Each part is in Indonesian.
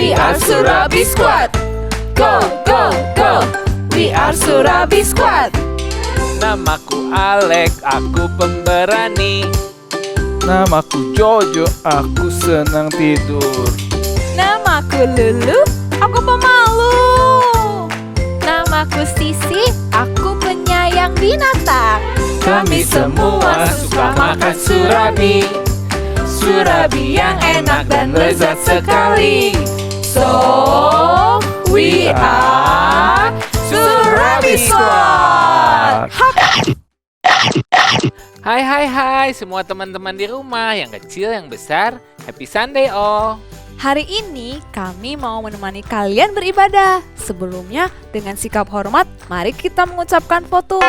We are Surabi Squad. Go, go, go. We are Surabi Squad. Namaku Alek, aku pemberani. Namaku Jojo, aku senang tidur. Namaku Lulu, aku pemalu. Namaku Sisi, aku penyayang binatang. Kami semua suka makan surabi. Surabi yang enak dan lezat sekali. So, we are Surabi Squad. Hai semua teman-teman di rumah, yang kecil yang besar. Happy Sunday oh. Hari ini kami mau menemani kalian beribadah. Sebelumnya, dengan sikap hormat, mari kita mengucapkan foto.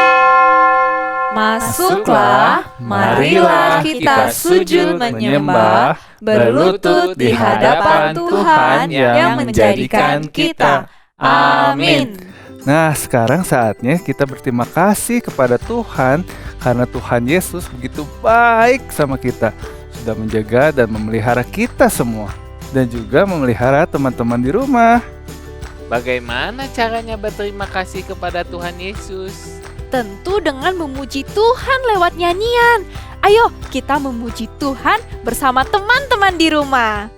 Masuklah, marilah kita sujud menyembah, berlutut di hadapan Tuhan yang menjadikan kita. Amin. Nah, sekarang saatnya kita berterima kasih kepada Tuhan karena Tuhan Yesus begitu baik sama kita. Sudah menjaga dan memelihara kita semua. Dan juga memelihara teman-teman di rumah. Bagaimana caranya berterima kasih kepada Tuhan Yesus? Tentu dengan memuji Tuhan lewat nyanyian. Ayo kita memuji Tuhan bersama teman-teman di rumah.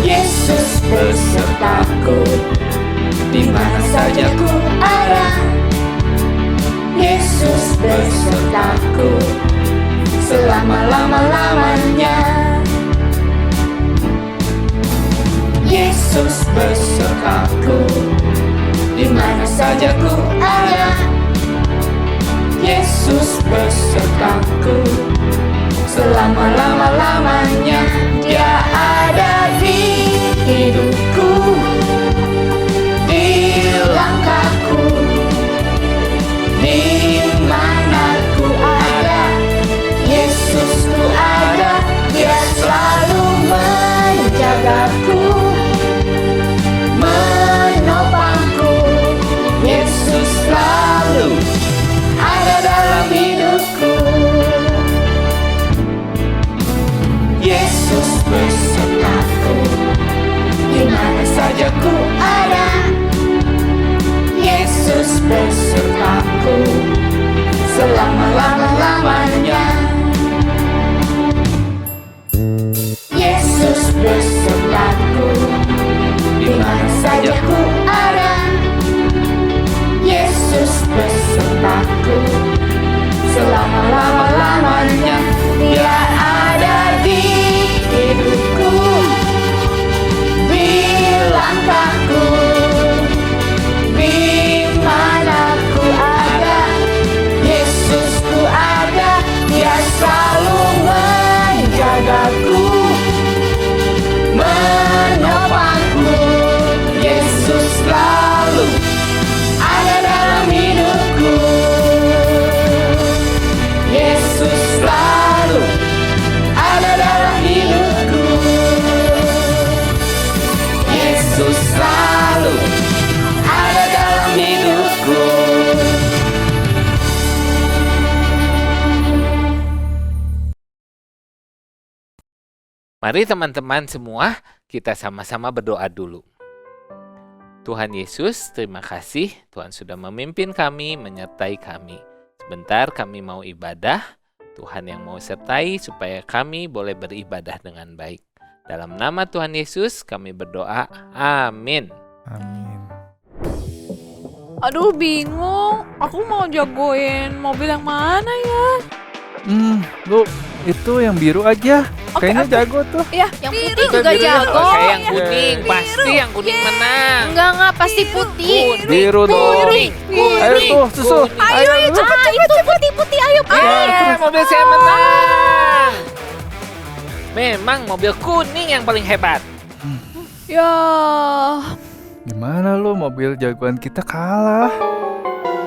Yesus besertaku, di mana saja ku ada. Yesus besertaku, selama-lama-lamanya. Yesus besertaku, di mana saja ku ada. Yesus besertaku, selama-lama-lamanya. Dia ada di hidupku, di langkahku, di mana ku ada. Yesus ku ada, dia selalu menjagaku, menopangku. Yesus selalu ada dalam hidupku. Yesus besertaku, di mana saja ku ada. Yesus besertaku, selama-lama-lamanya. Yesus besertaku, di mana saja ku ada. Yesus besertaku, selama-lama-lamanya. Dia ada di hidupku, di langkahku, di mana ku ada. Yesus ku ada, dia selalu menjagaku, menopangku. Yesus selalu ada dalam hidupku. Yesus selalu ada dalam hidupku. Yesus selalu ada dalam hidupku. Mari teman-teman semua, kita sama-sama berdoa dulu. Tuhan Yesus, terima kasih Tuhan sudah memimpin kami, menyertai kami. Sebentar kami mau ibadah, Tuhan yang mau sertai supaya kami boleh beribadah dengan baik. Dalam nama Tuhan Yesus kami berdoa, amin. Amin. Aduh bingung, aku mau jagoin mobil yang mana ya? Lu itu yang biru aja. Oke, Kayaknya jago tuh. Ya, yang putih juga jago. Saya yang kuning, pasti yang kuning menang. Enggak, pasti putih. Biru dong. Ayo tuh, susul. Ayo, cepat. Itu putih, ayo. Mobil saya menang. Memang mobil kuning yang paling hebat. Ya, Gimana lu, mobil jagoan kita kalah?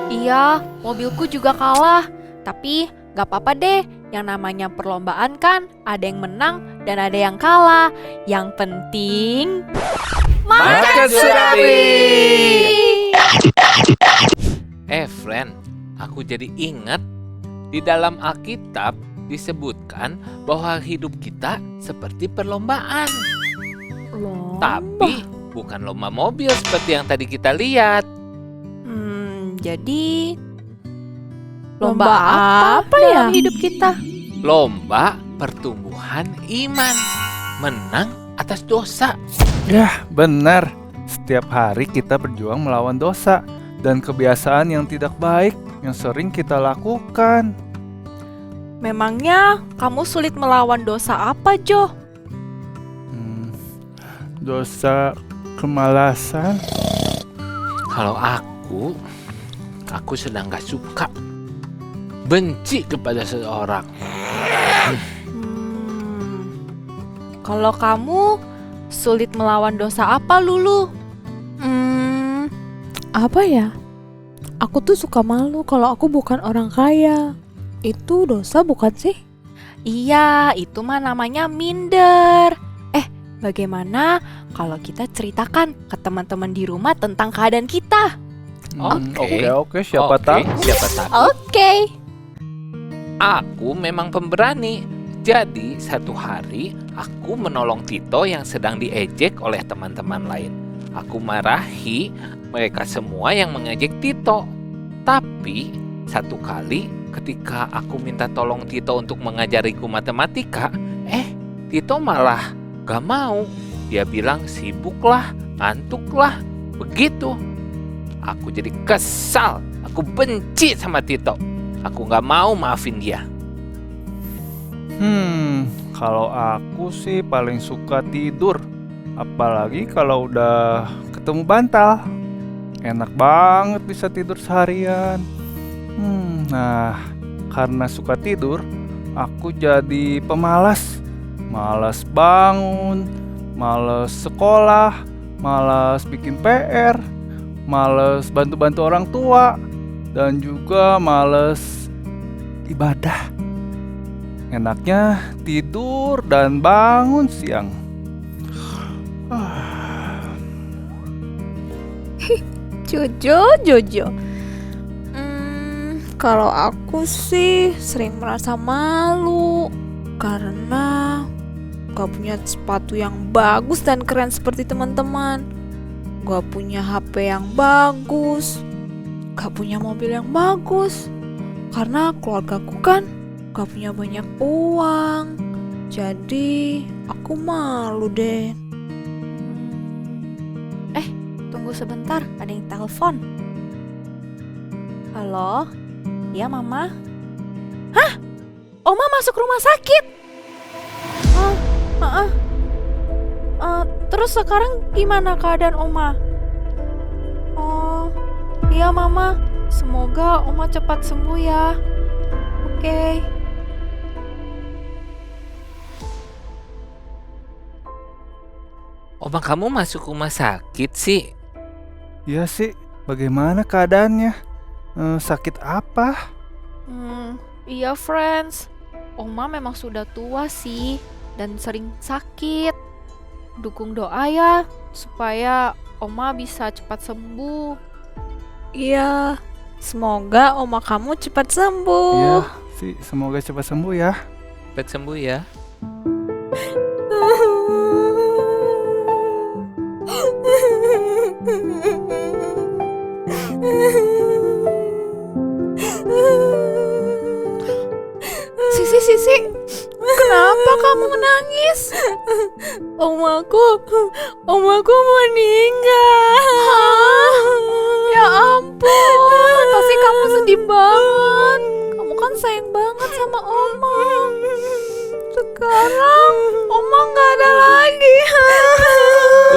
iya, mobilku juga kalah. Tapi gak apa-apa deh, Yang namanya perlombaan kan ada yang menang dan ada yang kalah. Yang penting Makan surabi! Friend, aku jadi ingat di dalam Alkitab disebutkan bahwa hidup kita seperti perlombaan. Tapi bukan lomba mobil seperti yang tadi kita lihat. Jadi Lomba apa ya? dalam hidup kita? Lomba pertumbuhan iman. Menang atas dosa. Ya, benar. Setiap hari kita berjuang melawan dosa dan kebiasaan yang tidak baik yang sering kita lakukan. Memangnya kamu sulit melawan dosa apa, Jo? Dosa kemalasan. Kalau aku sedang gak suka. Benci kepada seseorang. Kalau kamu sulit melawan dosa apa, Lulu? Apa ya? Aku tuh suka malu kalau aku bukan orang kaya. Itu dosa bukan sih? Iya, itu mah namanya minder. Bagaimana kalau kita ceritakan ke teman-teman di rumah tentang keadaan kita? Oke, siapa tahu. Siapa tahu. Oke. Aku memang pemberani. Jadi satu hari aku menolong Tito yang sedang diejek oleh teman-teman lain. Aku marahi mereka semua yang mengejek Tito. Tapi satu kali ketika aku minta tolong Tito untuk mengajariku matematika, Tito malah gak mau. Dia bilang sibuklah, ngantuklah, begitu. Aku jadi kesal. Aku benci sama Tito. Aku gak mau maafin dia. Kalau aku sih paling suka tidur. Apalagi kalau udah ketemu bantal. Enak banget bisa tidur seharian. Nah, karena suka tidur, aku jadi pemalas. Malas bangun, malas sekolah, malas bikin PR, malas bantu-bantu orang tua, dan juga malas ibadah. Enaknya tidur dan bangun siang. Jojo. Kalau aku sih sering merasa malu karena gak punya sepatu yang bagus dan keren seperti teman-teman. Gak punya HP yang bagus, gak punya mobil yang bagus. Karena keluargaku kan gak punya banyak uang. Jadi aku malu deh. Tunggu sebentar, ada yang telepon. Halo? Ya, Mama? Hah? Oma masuk rumah sakit? Terus sekarang gimana keadaan Oma? Oh, iya Mama. Semoga Oma cepat sembuh ya. Oke. Oma kamu masuk rumah sakit sih? Iya sih, bagaimana keadaannya? Sakit apa? Iya friends. Oma memang sudah tua sih dan sering sakit. Dukung doa ya supaya Oma bisa cepat sembuh. Iya, semoga oma kamu cepat sembuh. Iya sih, semoga cepat sembuh ya. Cepat sembuh ya. Sisi, kenapa kamu menangis? Omaku meninggal. Ya ampun, pasti kamu sedih banget. Kamu kan sayang banget sama Oma. Sekarang Oma nggak ada lagi.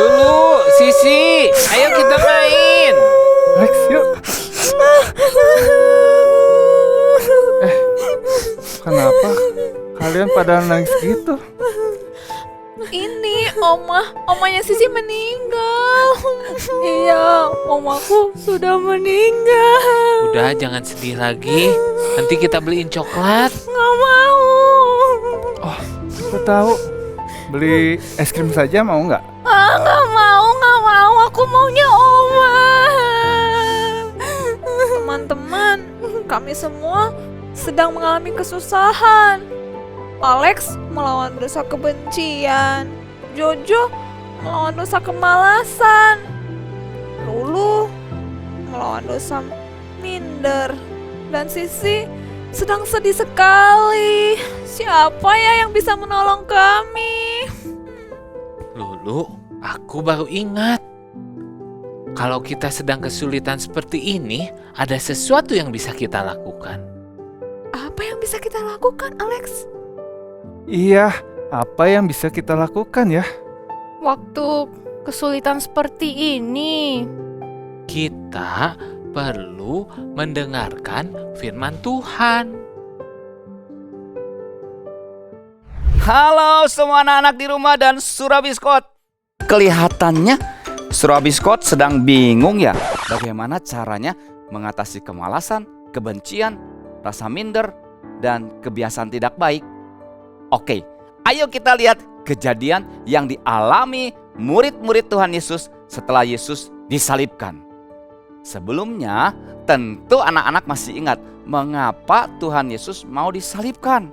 Dulu, Sisi, ayo kita main. Lex, yuk. Kenapa kalian pada nangis gitu? Ini Omanya Sisi meninggal. Iya, omaku sudah meninggal. Udah, jangan sedih lagi. Nanti kita beliin coklat. Nggak mau. Aku tahu. Beli es krim saja mau nggak? Nggak mau. Aku maunya Oma. Teman-teman, kami semua sedang mengalami kesusahan. Alex melawan dosa kebencian. Jojo melawan dosa kemalasan. Lulu melawan dosa minder. Dan Sisi sedang sedih sekali. Siapa ya yang bisa menolong kami? Lulu, aku baru ingat. Kalau kita sedang kesulitan seperti ini, ada sesuatu yang bisa kita lakukan. Apa yang bisa kita lakukan, Alex? Iya, apa yang bisa kita lakukan ya? Waktu kesulitan seperti ini, Kita perlu mendengarkan firman Tuhan. Halo semua anak-anak di rumah dan Surabi Scott. Kelihatannya Surabi Scott sedang bingung ya, bagaimana caranya mengatasi kemalasan, kebencian, rasa minder, dan kebiasaan tidak baik. Oke, ayo kita lihat kejadian yang dialami murid-murid Tuhan Yesus setelah Yesus disalibkan. Sebelumnya, tentu anak-anak masih ingat mengapa Tuhan Yesus mau disalibkan.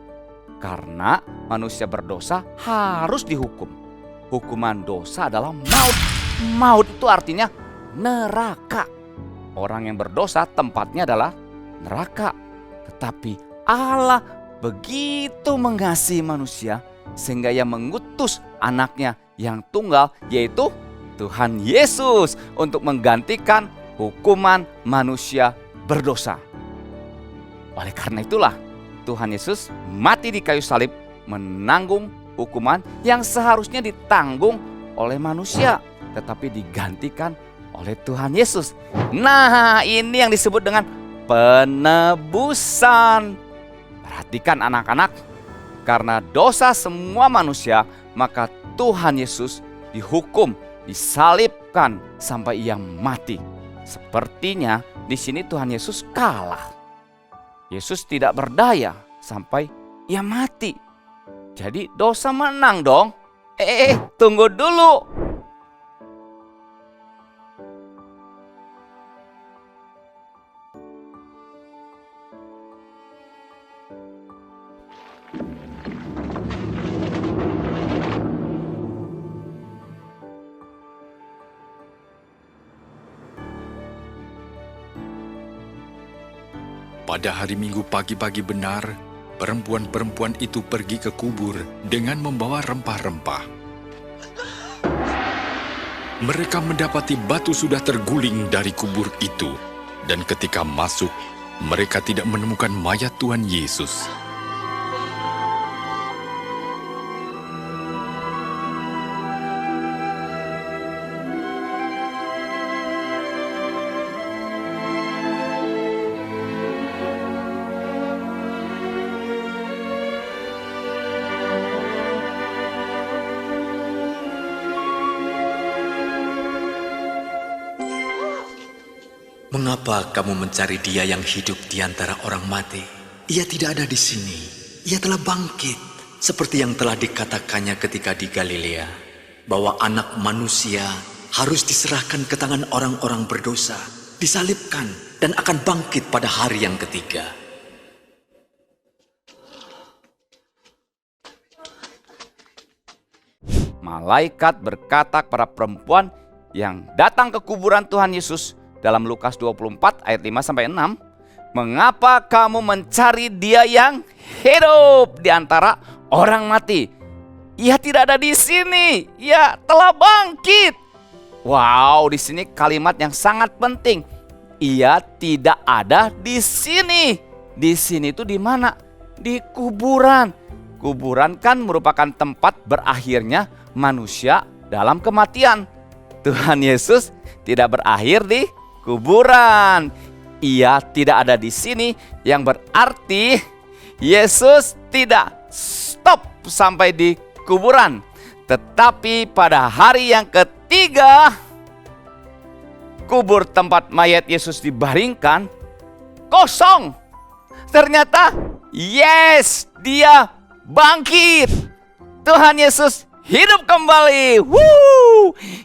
Karena manusia berdosa harus dihukum. Hukuman dosa adalah maut. Maut itu artinya neraka. Orang yang berdosa tempatnya adalah neraka. Tetapi Allah begitu mengasihi manusia sehingga Ia mengutus anaknya yang tunggal, yaitu Tuhan Yesus, untuk menggantikan hukuman manusia berdosa. Oleh karena itulah Tuhan Yesus mati di kayu salib menanggung hukuman yang seharusnya ditanggung oleh manusia, tetapi digantikan oleh Tuhan Yesus. Nah, ini yang disebut dengan penebusan. Perhatikan anak-anak, karena dosa semua manusia, maka Tuhan Yesus dihukum, disalibkan sampai Ia mati. Sepertinya di sini Tuhan Yesus kalah. Yesus tidak berdaya sampai Ia mati. Jadi dosa menang dong. Tunggu dulu. Pada hari Minggu pagi-pagi benar, perempuan-perempuan itu pergi ke kubur dengan membawa rempah-rempah. Mereka mendapati batu sudah terguling dari kubur itu, dan ketika masuk, mereka tidak menemukan mayat Tuhan Yesus. Mengapa kamu mencari Dia yang hidup di antara orang mati? Ia tidak ada di sini. Ia telah bangkit, seperti yang telah dikatakannya ketika di Galilea, bahwa Anak Manusia harus diserahkan ke tangan orang-orang berdosa, disalibkan, dan akan bangkit pada hari yang ketiga. Malaikat berkata kepada perempuan yang datang ke kuburan Tuhan Yesus dalam Lukas 24 ayat 5-6, "Mengapa kamu mencari Dia yang hidup di antara orang mati? Ia tidak ada di sini, Ia telah bangkit." Wow, di sini kalimat yang sangat penting. Ia tidak ada di sini. Di sini itu di mana? Di kuburan. Kuburan kan merupakan tempat berakhirnya manusia dalam kematian. Tuhan Yesus tidak berakhir di kuburan. Ia tidak ada di sini, yang berarti Yesus tidak stop sampai di kuburan, Tetapi pada hari yang ketiga, kubur tempat mayat Yesus dibaringkan kosong. Ternyata yes, dia bangkit. Tuhan Yesus hidup kembali.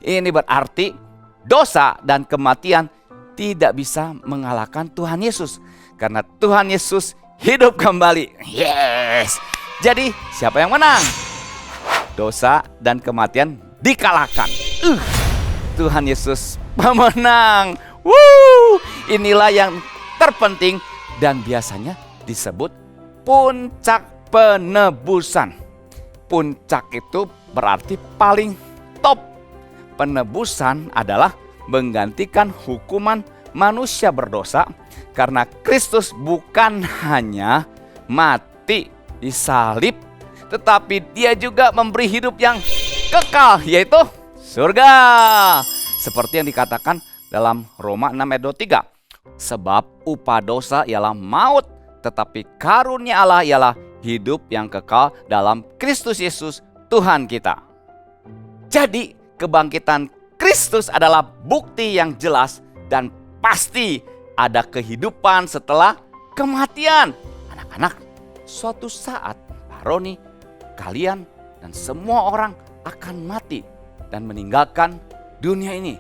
Ini berarti dosa dan kematian tidak bisa mengalahkan Tuhan Yesus, karena Tuhan Yesus hidup kembali. Yes. Jadi siapa yang menang? Dosa dan kematian dikalahkan. Tuhan Yesus pemenang. Inilah yang terpenting dan biasanya disebut puncak penebusan. Puncak itu berarti paling top. Penebusan adalah menggantikan hukuman manusia berdosa, karena Kristus bukan hanya mati di salib, tetapi dia juga memberi hidup yang kekal, yaitu surga. Seperti yang dikatakan dalam Roma 6 ayat 23. Sebab upah dosa ialah maut, tetapi karunia Allah ialah hidup yang kekal dalam Kristus Yesus Tuhan kita. Jadi kebangkitan Kristus adalah bukti yang jelas dan pasti ada kehidupan setelah kematian. Anak-anak, suatu saat Pak Roni, kalian dan semua orang akan mati dan meninggalkan dunia ini.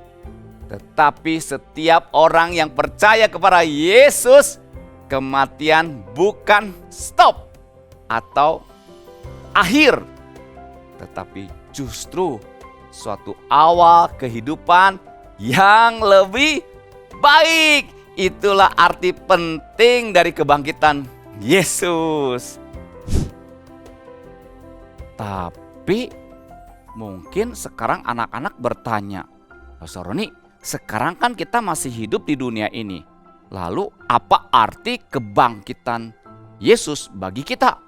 Tetapi setiap orang yang percaya kepada Yesus, kematian bukan stop atau akhir, tetapi justru suatu awal kehidupan yang lebih baik. Itulah arti penting dari kebangkitan Yesus. Tapi mungkin sekarang anak-anak bertanya, Pastor Roni, sekarang kan kita masih hidup di dunia ini. Lalu apa arti kebangkitan Yesus bagi kita?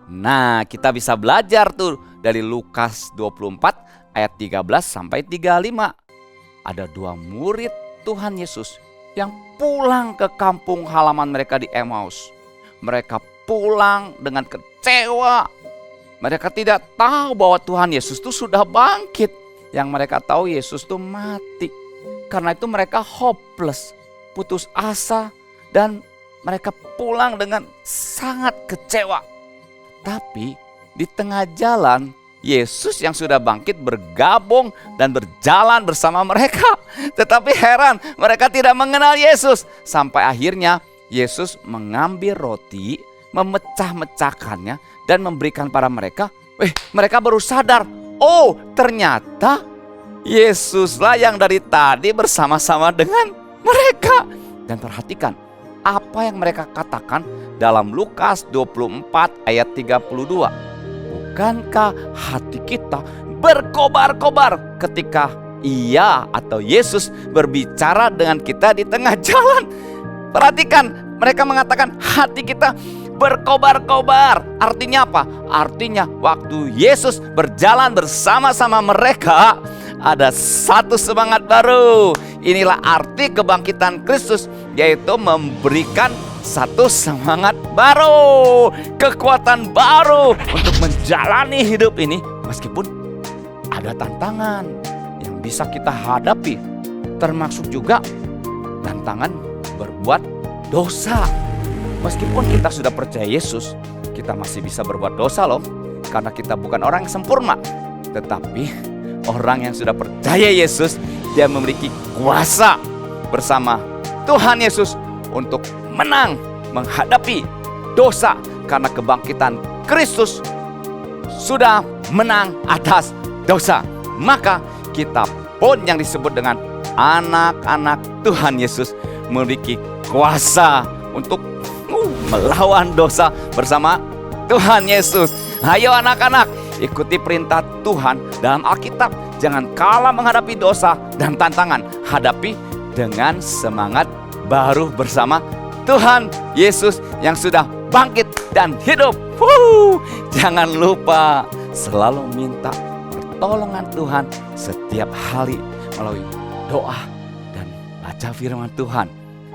Nah, kita bisa belajar tuh dari Lukas 24 ayat 13 sampai 35. Ada dua murid Tuhan Yesus yang pulang ke kampung halaman mereka di Emmaus. Mereka pulang dengan kecewa. Mereka tidak tahu bahwa Tuhan Yesus itu sudah bangkit. Yang mereka tahu Yesus itu mati. Karena itu mereka hopeless, putus asa, dan mereka pulang dengan sangat kecewa. Tapi di tengah jalan, Yesus yang sudah bangkit bergabung dan berjalan bersama mereka. Tetapi heran, mereka tidak mengenal Yesus. Sampai akhirnya Yesus mengambil roti, memecah-mecahkannya dan memberikan pada mereka. Mereka baru sadar, oh ternyata Yesuslah yang dari tadi bersama-sama dengan mereka. Dan perhatikan apa yang mereka katakan dalam Lukas 24 ayat 32. Bukankah hati kita berkobar-kobar ketika Ia atau Yesus berbicara dengan kita di tengah jalan? Perhatikan, mereka mengatakan hati kita berkobar-kobar. Artinya apa? Artinya waktu Yesus berjalan bersama-sama mereka, ada satu semangat baru. Inilah arti kebangkitan Kristus, yaitu memberikan satu semangat baru, kekuatan baru untuk menjalani hidup ini. Meskipun ada tantangan yang bisa kita hadapi, termasuk juga tantangan berbuat dosa. Meskipun kita sudah percaya Yesus, kita masih bisa berbuat dosa loh, karena kita bukan orang yang sempurna. Tetapi orang yang sudah percaya Yesus, dia memiliki kuasa bersama Tuhan Yesus untuk menang menghadapi dosa, karena kebangkitan Kristus sudah menang atas dosa. Maka kita pun yang disebut dengan anak-anak Tuhan Yesus memiliki kuasa untuk melawan dosa bersama Tuhan Yesus. Ayo anak-anak, ikuti perintah Tuhan dalam Alkitab. Jangan kalah menghadapi dosa dan tantangan. Hadapi dengan semangat baru bersama Tuhan Yesus yang sudah bangkit dan hidup. Jangan lupa selalu minta pertolongan Tuhan setiap hari melalui doa dan baca firman Tuhan,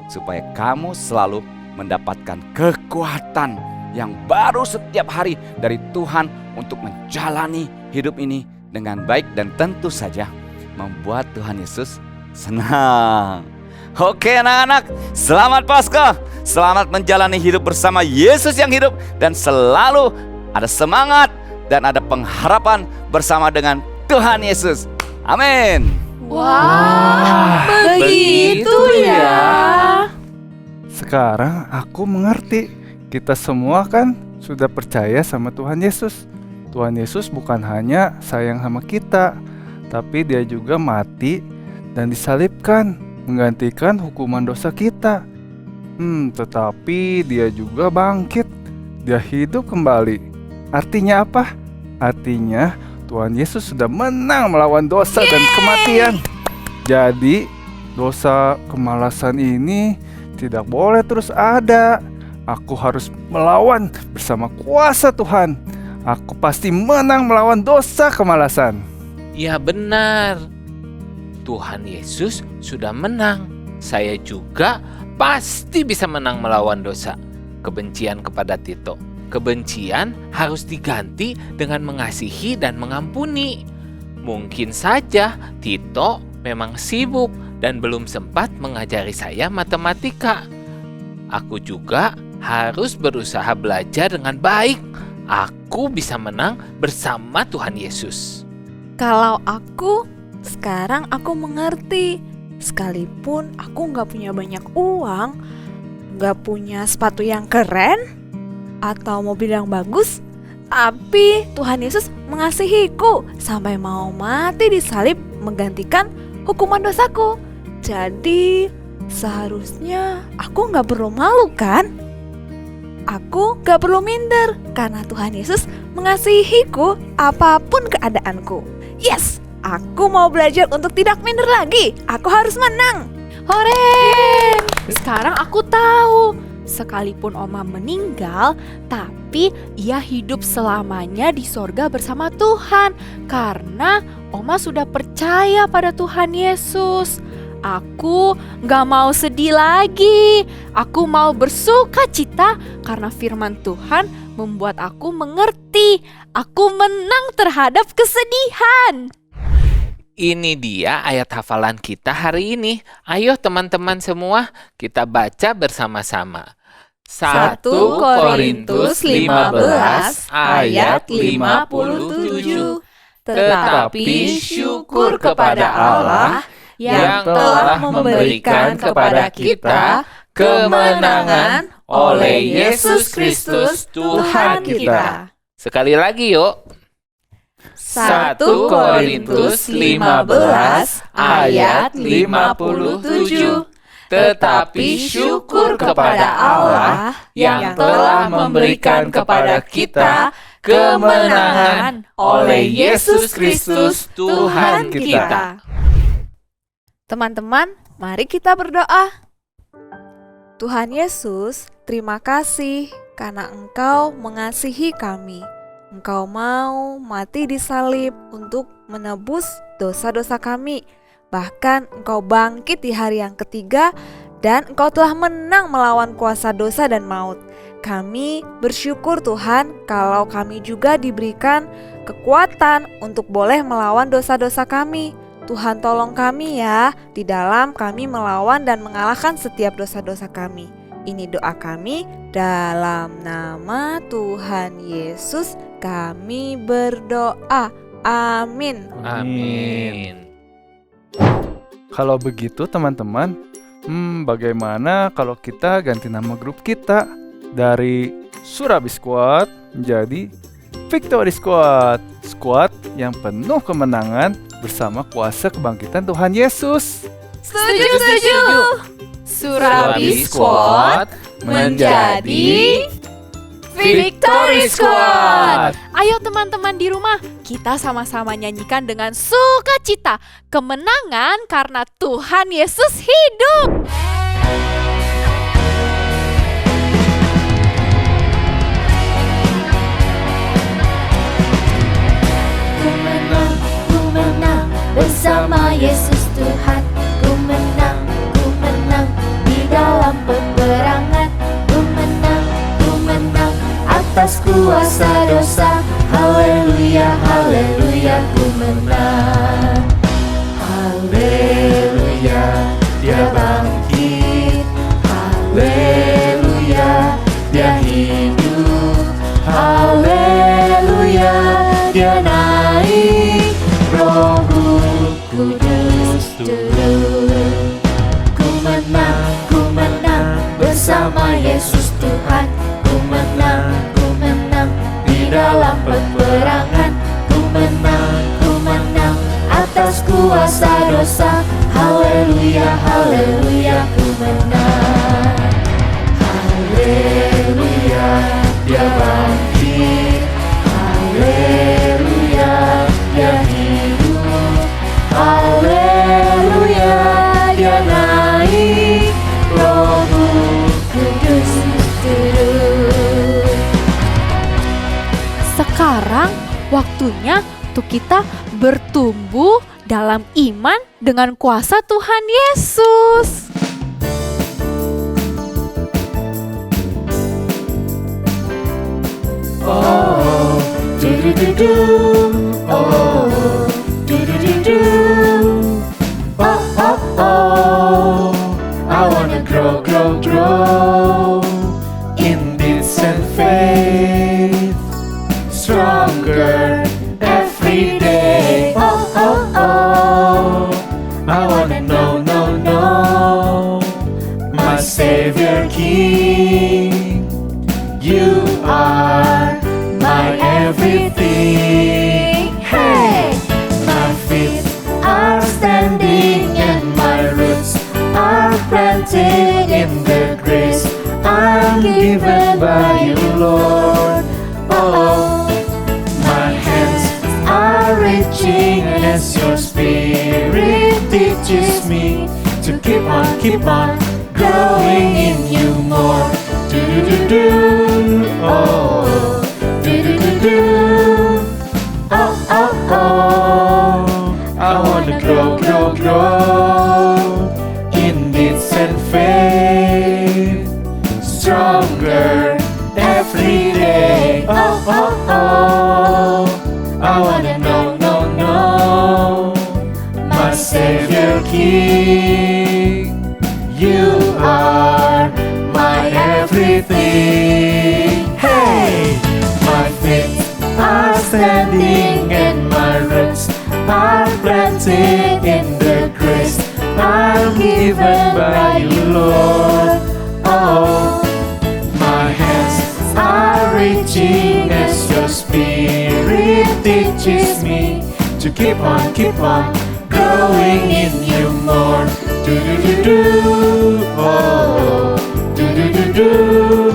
supaya kamu selalu mendapatkan kekuatan yang baru setiap hari dari Tuhan untuk menjalani hidup ini dengan baik dan tentu saja membuat Tuhan Yesus senang. Oke anak-anak, selamat Paskah. Selamat menjalani hidup bersama Yesus yang hidup dan selalu ada semangat dan ada pengharapan bersama dengan Tuhan Yesus. Amin. Wah, begitu ya. Sekarang aku mengerti. Kita semua kan sudah percaya sama Tuhan Yesus. Tuhan Yesus bukan hanya sayang sama kita, tapi dia juga mati dan disalibkan, menggantikan hukuman dosa kita. Tetapi dia juga bangkit. Dia hidup kembali. Artinya apa? Artinya Tuhan Yesus sudah menang melawan dosa dan kematian. Jadi dosa kemalasan ini tidak boleh terus ada. Aku harus melawan bersama kuasa Tuhan. Aku pasti menang melawan dosa kemalasan. Ya benar. Tuhan Yesus sudah menang. Saya juga pasti bisa menang melawan dosa. Kebencian kepada Tito. Kebencian harus diganti dengan mengasihi dan mengampuni. Mungkin saja Tito memang sibuk dan belum sempat mengajari saya matematika. Aku juga harus berusaha belajar dengan baik. Aku bisa menang bersama Tuhan Yesus. Kalau aku, sekarang aku mengerti. Sekalipun aku gak punya banyak uang, gak punya sepatu yang keren, atau mobil yang bagus, tapi Tuhan Yesus mengasihiku sampai mau mati di salib menggantikan hukuman dosaku. Jadi seharusnya aku gak perlu malu kan? Aku gak perlu minder karena Tuhan Yesus mengasihiku apapun keadaanku. Yes, aku mau belajar untuk tidak minder lagi. Aku harus menang. Hore! Sekarang aku tahu. Sekalipun Oma meninggal, tapi ia hidup selamanya di sorga bersama Tuhan. Karena Oma sudah percaya pada Tuhan Yesus. Aku gak mau sedih lagi. Aku mau bersuka cita karena firman Tuhan membuat aku mengerti. Aku menang terhadap kesedihan. Ini dia ayat hafalan kita hari ini. Ayo teman-teman semua, kita baca bersama-sama. 1 Korintus 15 ayat 57. Tetapi syukur kepada Allah yang telah memberikan kepada kita kemenangan oleh Yesus Kristus Tuhan kita. Sekali lagi yuk. 1 Korintus 15 ayat 57. Tetapi syukur kepada Allah yang telah memberikan kepada kita kemenangan oleh Yesus Kristus Tuhan kita. Teman-teman, mari kita berdoa. Tuhan Yesus, terima kasih karena Engkau mengasihi kami. Engkau mau mati di salib untuk menebus dosa-dosa kami. Bahkan Engkau bangkit di hari yang ketiga dan Engkau telah menang melawan kuasa dosa dan maut. Kami bersyukur Tuhan kalau kami juga diberikan kekuatan untuk boleh melawan dosa-dosa kami. Tuhan tolong kami ya di dalam kami melawan dan mengalahkan setiap dosa-dosa kami. Ini doa kami dalam nama Tuhan Yesus kami berdoa. Amin. Amin. Kalau begitu teman-teman, bagaimana kalau kita ganti nama grup kita dari Surabi Squad menjadi Victory Squad? Squad yang penuh kemenangan bersama kuasa kebangkitan Tuhan Yesus. Setuju. Surabi Squad menjadi Victory Squad. Ayo teman-teman di rumah, kita sama-sama nyanyikan dengan sukacita kemenangan karena Tuhan Yesus hidup. Ku menang bersama Yesus Tuhan. Ku menang di dalam peperangan. Ku menang atas kuasa dosa. Haleluya. Haleluya, haleluya, ku menang. Haleluya, dia bangkit. Haleluya, dia hidup. Haleluya, dia naik. Roh Kudus turun. Ku menang bersama Yesus Tuhan. Ku menang di dalam peperangan. Ku menang atas kuasa dosa. Haleluya, haleluya, ku menang. Haleluya, dia bangkit. Haleluya, dia hidup. Haleluya, dia naik. Roh Kudus turun. Sekarang waktunya untuk kita bertumbuh dalam iman dengan kuasa Tuhan Yesus. Oh, do-do-do-do. Oh, do-do-do-do. Oh, oh, oh. I wanna grow In deeds and faith, stronger every day. Oh, oh, oh. I wanna know my Savior King. You are my everything. Hey! My feet are standing and my roots are planted in the grace I'm given by you, Lord. Oh, my hands are reaching as your spirit teaches me to keep on growing in you more. Do-do-do-do, oh, do-do-do-do, oh, oh, oh. I wanna grow in deeds and faith, stronger every day. Oh, oh, oh. I wanna know my Savior King. You are my everything. Hey, my feet are standing and my roots are planted in the grace I'm given by you, Lord. Oh, my hands are reaching as your spirit teaches me to keep on growing in you more. Do-do-do-do, oh, do-do-do-do.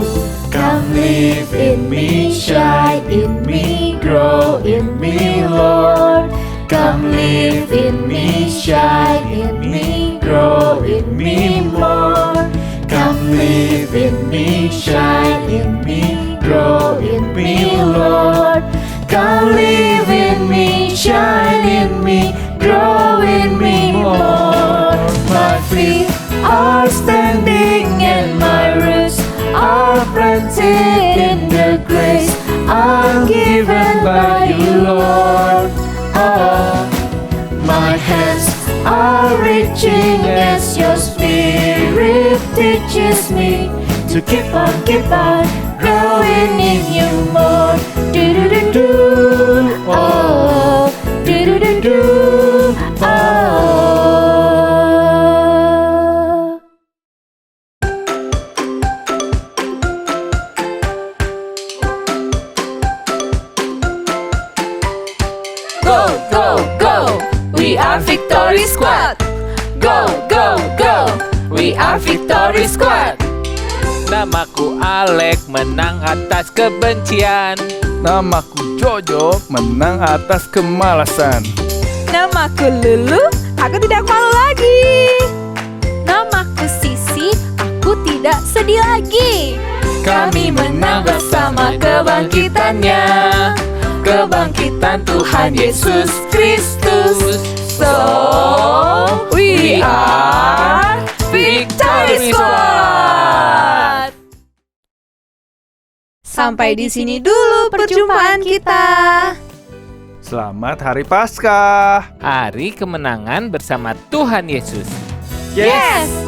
Come live in me, shine in me, grow in me, Lord. Come live in me, shine in me, grow in me more. Come live in me, shine in me, grow in me, Lord. Come live in me, shine in me, grow in me more. My feet are standing and my roots are planted in the grace I'm given by you, Lord. Oh, my hands are reaching as your spirit teaches me to keep on growing in you more. Do-do-do-do, oh, do-do-do-do, oh. Go, go, go! We are Victory Squad! Go, go, go! We are Victory Squad! Namaku Alek, menang atas kebencian. Namaku Jojo, menang atas kemalasan. Namaku Lulu, aku tidak malu lagi. Namaku Sisi, aku tidak sedih lagi. Kami menang bersama kebangkitannya, kebangkitan Tuhan Yesus Kristus. So, we are Victory Squad! Sampai di sini dulu perjumpaan kita. Selamat Hari Paskah. Hari kemenangan bersama Tuhan Yesus. Yes!